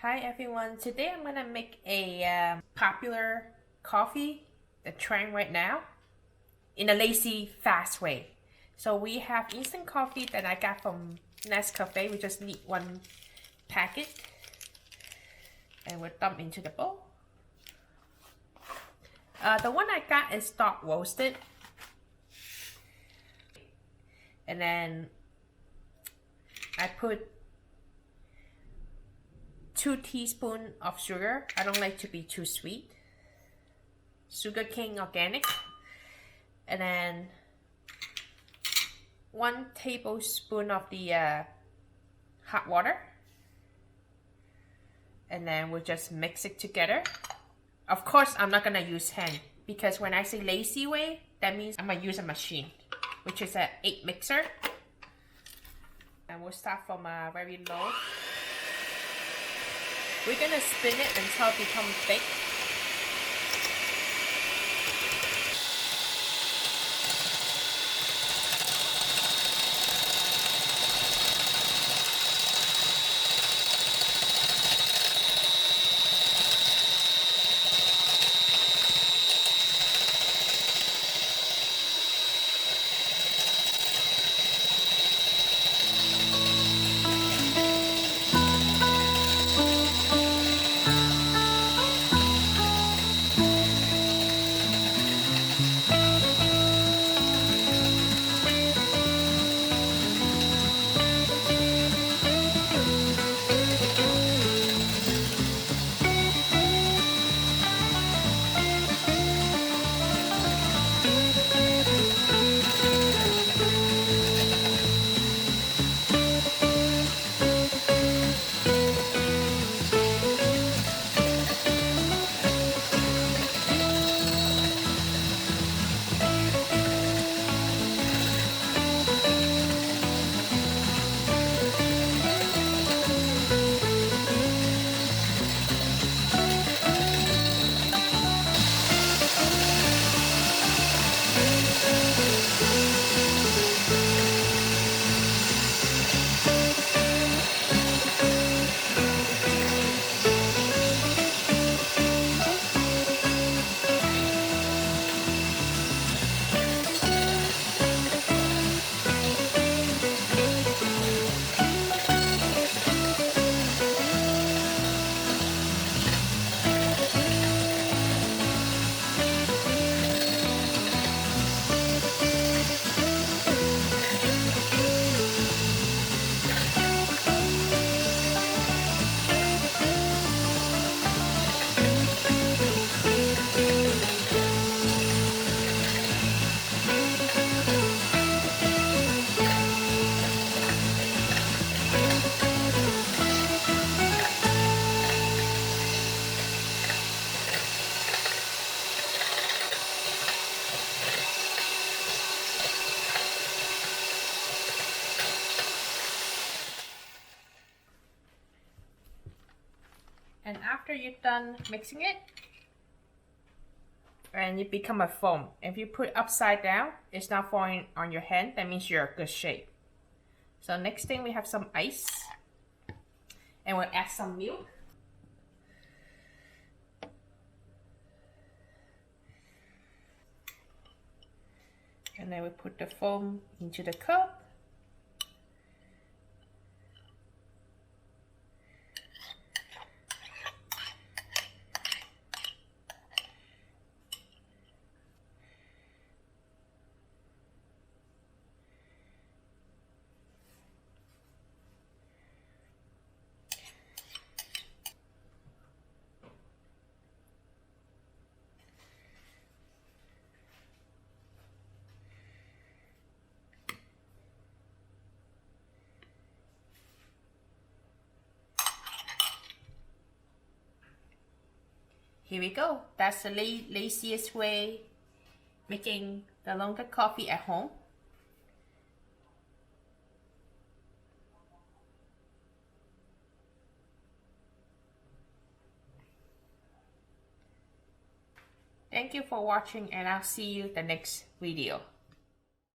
Hi everyone, today I'm gonna make a popular coffee, the trend right now, in a lazy, fast way. So we have instant coffee that I got from Nescafe. We just need one packet and we'll dump into the bowl. The one I got is dark roasted, and then I put 2 teaspoons of sugar. I don't like to be too sweet. Sugar cane organic, and then 1 tablespoon of the hot water, and then we'll just mix it together. Of course, I'm not gonna use hand because when I say lazy way, that means I'm gonna use a machine, which is an 8 mixer. And we'll start from very low. We're gonna spin it until it becomes thick. And after you're done mixing it, and it become a foam. If you put it upside down, it's not falling on your hand. That means you're in good shape. So next thing, we have some ice, and we'll add some milk. And then we put the foam into the cup. Here we go. That's the laziest way making the longer coffee at home. Thank you for watching, and I'll see you the next video.